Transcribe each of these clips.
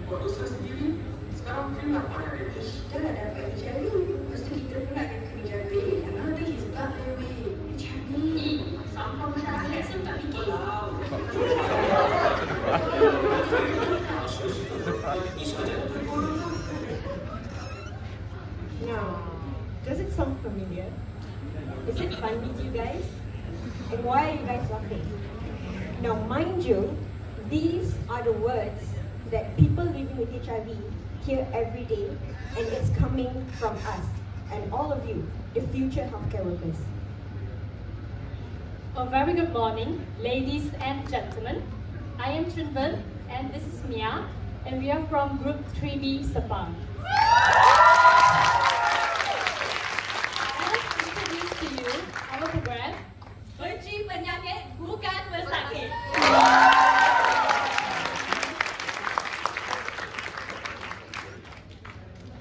buat dosa sendiri, sekarang kena pada dia. Dah lah dapat HIV, lepas tu kita pula nak kena jaga. Yang ada hisap HIV. Sampah macam handsome tak fikir. Now, does it sound familiar? Is it funny to you guys? And why are you guys laughing? Now, mind you, these are the words that people living with HIV hear every day, and it's coming from us and all of you, the future healthcare workers. A very good morning, ladies and gentlemen. I am Chunvern, and this is Mia, and we are from Group 3B Sepang. Let's introduce to you our program, Benci, Penyakit, Bukan, Pesakit.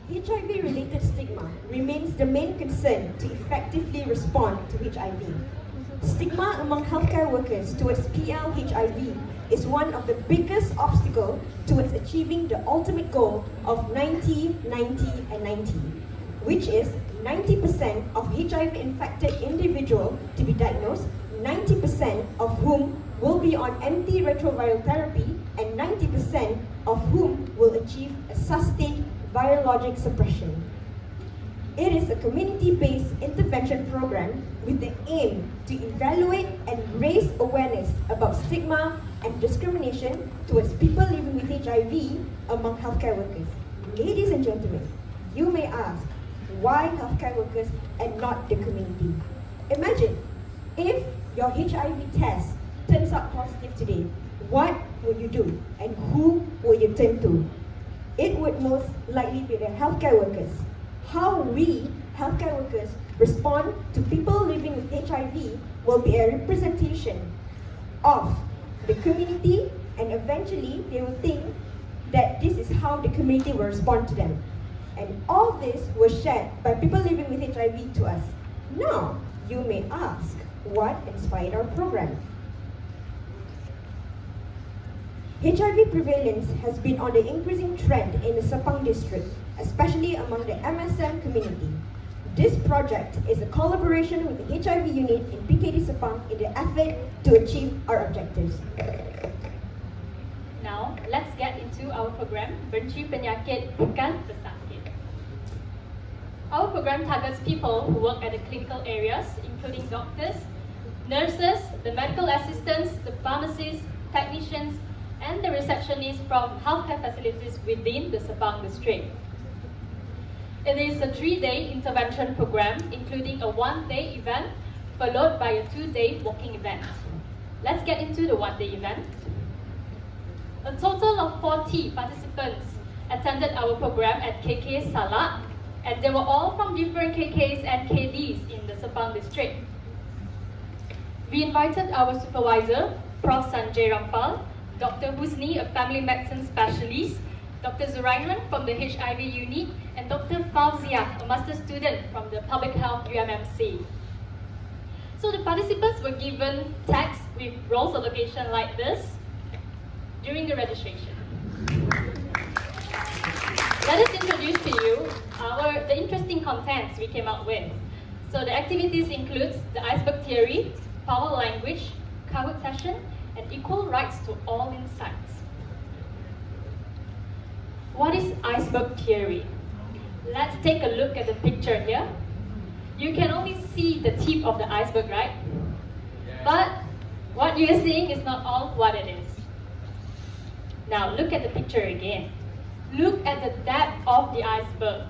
HIV-related stigma remains the main concern to effectively respond to HIV. Stigma among healthcare workers towards PL-HIV is one of the biggest obstacles towards achieving the ultimate goal of 90, 90 and 90, which is 90% of HIV-infected individuals to be diagnosed, 90% of whom will be on antiretroviral therapy, and 90% of whom will achieve a sustained virologic suppression. It is a community-based intervention program with the aim to evaluate and raise awareness about stigma and discrimination towards people living with HIV among healthcare workers. Ladies and gentlemen, you may ask, why healthcare workers and not the community? Imagine if your HIV test turns out positive today, what would you do and who would you turn to? It would most likely be the healthcare workers. How we, healthcare workers, respond to people living with HIV will be a representation of the community, and eventually they will think that this is how the community will respond to them. And all this was shared by people living with HIV to us. Now, you may ask, what inspired our program? HIV prevalence has been on the increasing trend in the Sepang district, especially among the MSM community. This project is a collaboration with the HIV unit in PKD Sepang in the effort to achieve our objectives. Now, let's get into our program, Benci, Penyakit, Bukan, Pesakit. Our program targets people who work at the clinical areas, including doctors, nurses, the medical assistants, the pharmacists, technicians, and the receptionists from healthcare facilities within the Sepang district. It is a 3-day intervention program, including a 1-day event, followed by a 2-day walking event. Let's get into the 1-day event. A total of 40 participants attended our program at KK Salak, and they were all from different KKs and KDs in the Sepang district. We invited our supervisor, Prof. Sanjay Rampal, Dr. Husni, a family medicine specialist, Dr. Zuraihan from the HIV unit, and Dr. Fauzia, a master's student from the Public Health UMMC. So the participants were given tags with roles of location like this during the registration. Let us introduce to you the interesting contents we came up with. So the activities include the iceberg theory, power language, Kahoot session, and equal rights to all insights. What is iceberg theory? Let's take a look at the picture here. You can only see the tip of the iceberg, right? But what you're seeing is not all what it is. Now look at the picture again. Look at the depth of the iceberg.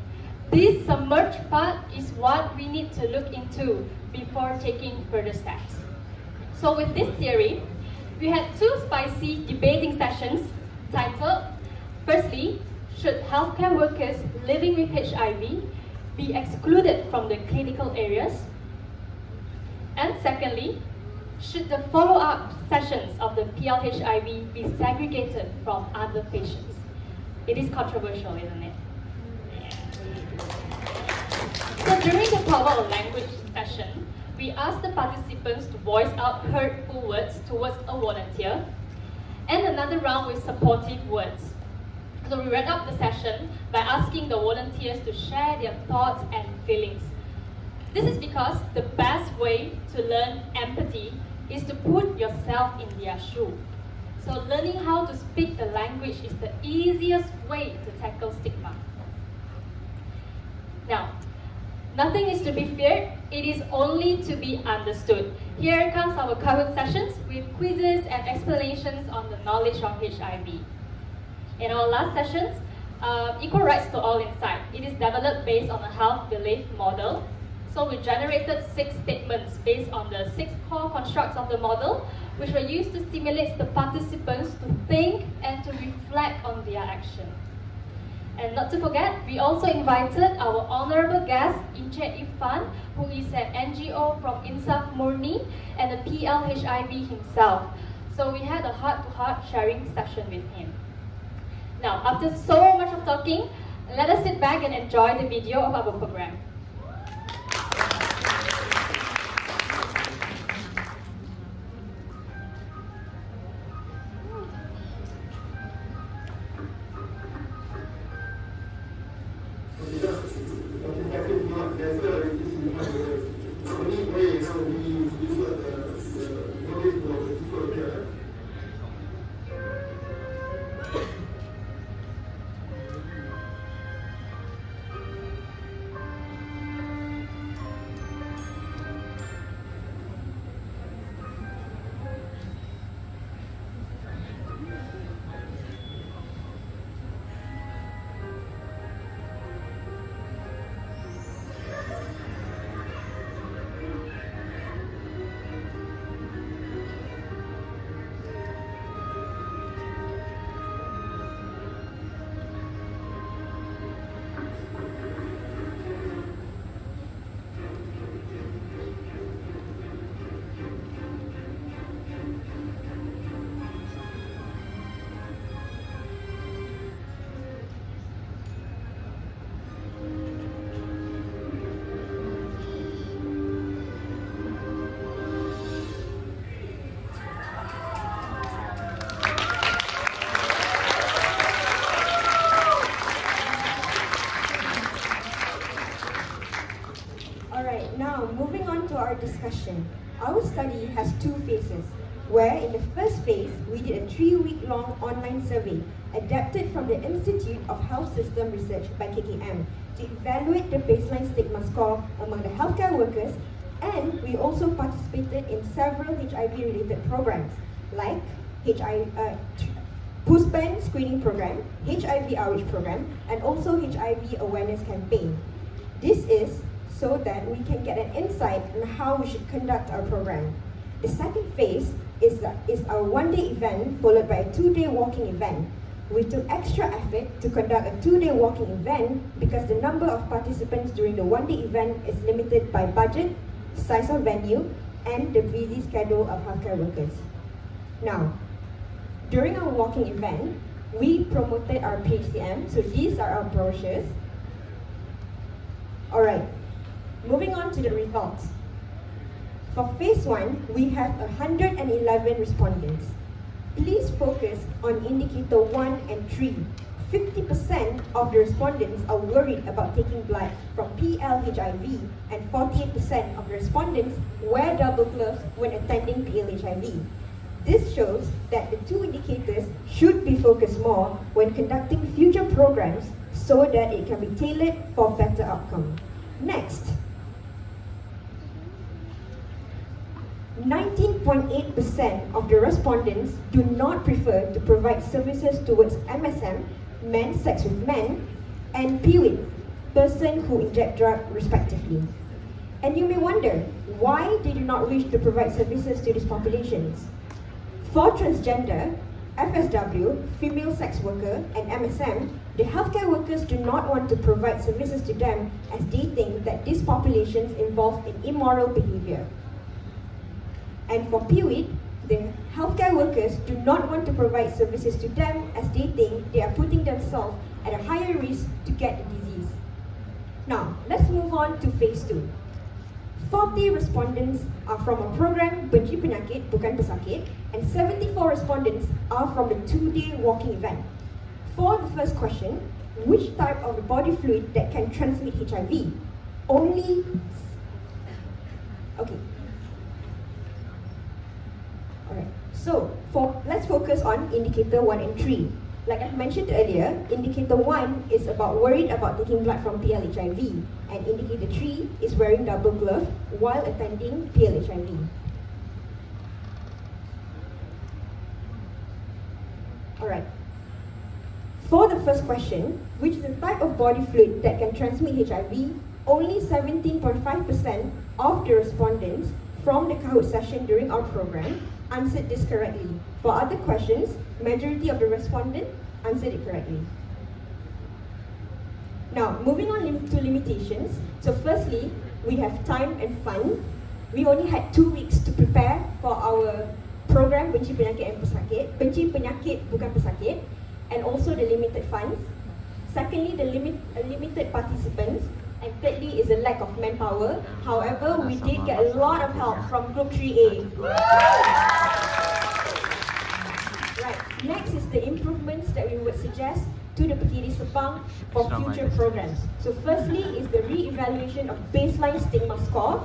This submerged part is what we need to look into before taking further steps. So with this theory, we had 2 spicy debating sessions titled, firstly, should healthcare workers living with HIV be excluded from the clinical areas? And secondly, should the follow-up sessions of the PL-HIV be segregated from other patients? It is controversial, isn't it? Yeah. So during the power of language session, we asked the participants to voice out hurtful words towards a volunteer, and another round with supportive words. So we wrapped up the session by asking the volunteers to share their thoughts and feelings. This is because the best way to learn empathy is to put yourself in their shoe. So learning how to speak the language is the easiest way to tackle stigma. Now, nothing is to be feared, it is only to be understood. Here comes our Kahoot sessions with quizzes and explanations on the knowledge of HIV. In our last sessions, Equal Rights to All Insight. It is developed based on a health belief model. So we generated 6 statements based on the 6 core constructs of the model, which were used to stimulate the participants to think and to reflect on their action. And not to forget, we also invited our honorable guest, Encik Irfan, who is an NGO from Insaf Murni and a PL-HIV himself. So we had a heart-to-heart sharing session with him. Now, after so much of talking, let us sit back and enjoy the video of our program. Discussion. Our study has 2 phases, where in the first phase, we did a 3-week-long online survey adapted from the Institute of Health System Research by KKM to evaluate the baseline stigma score among the healthcare workers, and we also participated in several HIV-related programs like Bukan screening program, HIV outreach program, and also HIV awareness campaign. This is so that we can get an insight on how we should conduct our program. The second phase is our 1-day event followed by a 2-day walking event. We took extra effort to conduct a 2-day walking event because the number of participants during the 1-day event is limited by budget, size of venue, and the busy schedule of healthcare workers. Now, during our walking event, we promoted our PHCM, so these are our brochures. Alright. Moving on to the results. For phase 1, we have 111 respondents. Please focus on indicator 1 and 3. 50% of the respondents are worried about taking blood from PL-HIV, and 48% of the respondents wear double gloves when attending PL-HIV. This shows that the 2 indicators should be focused more when conducting future programs so that it can be tailored for better outcome. Next. 19.8% of the respondents do not prefer to provide services towards MSM, men sex with men, and PWID, person who inject drug respectively. And you may wonder, why they do not wish to provide services to these populations? For transgender, FSW, female sex worker, and MSM, the healthcare workers do not want to provide services to them as they think that these populations involve in immoral behavior. And for PWID, the healthcare workers do not want to provide services to them as they think they are putting themselves at a higher risk to get the disease. Now, let's move on to phase 2. 40 respondents are from a program Benci, Penyakit, Bukan, Pesakit, and 74 respondents are from the 2-day walking event. For the first question, which type of body fluid that can transmit HIV? Only... Okay. Alright, so let's focus on indicator 1 and 3. Like I've mentioned earlier, indicator 1 is worried about taking blood from PLHIV, and indicator 3 is wearing double glove while attending PLHIV. Alright. For the first question, which is the type of body fluid that can transmit HIV, only 17.5% of the respondents from the Kahoot session during our program answered this correctly. For other questions, majority of the respondents answered it correctly. Now, moving on to limitations. So firstly, we have time and fund. We only had 2 weeks to prepare for our program Benci, Penyakit and Pesakit. Benci, Penyakit, Bukan, Pesakit, and also the limited funds. Secondly, the limited participants. And thirdly is a lack of manpower. However, we did get a lot of help from Group 3A. Right, next is the improvements that we would suggest to the PKD Sepang for future programs. So firstly is the re-evaluation of baseline stigma score.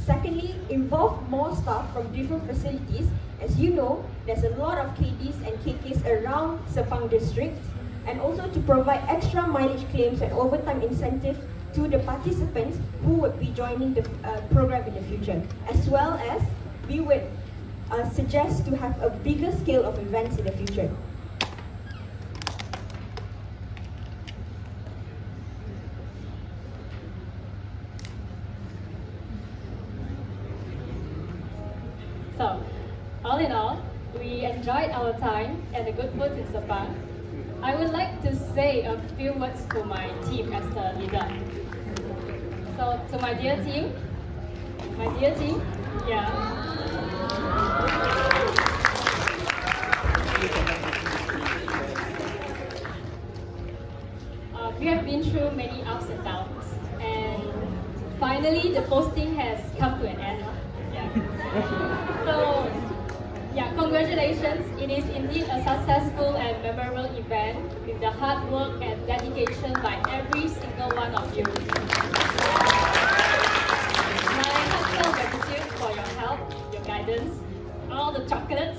Secondly, involve more staff from different facilities. As you know, there's a lot of KDs and KKs around Sepang district. And also to provide extra mileage claims and overtime incentive to the participants who would be joining the program in the future. As well as we would suggest to have a bigger scale of events in the future. So, all in all, we enjoyed our time and the good food in Sepang. I would like to say a few words to my team as the leader. So, to my dear team, yeah. We have been through many ups and downs, and finally the posting has come to an end. Yeah. So, yeah, congratulations. It is indeed a successful and memorable event with the hard work and dedication by every single one of you. My heartfelt gratitude for your help, your guidance, all the chocolates,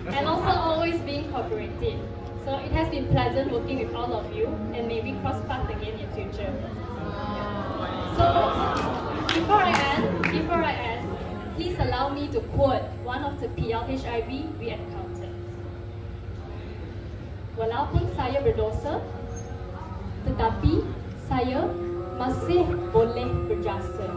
and also always being cooperative. So it has been pleasant working with all of you, and maybe cross paths again in future. So before I end, please allow me to quote one of the PLHIV we encountered. Walaupun saya berdosa, tetapi saya masih boleh berjasa.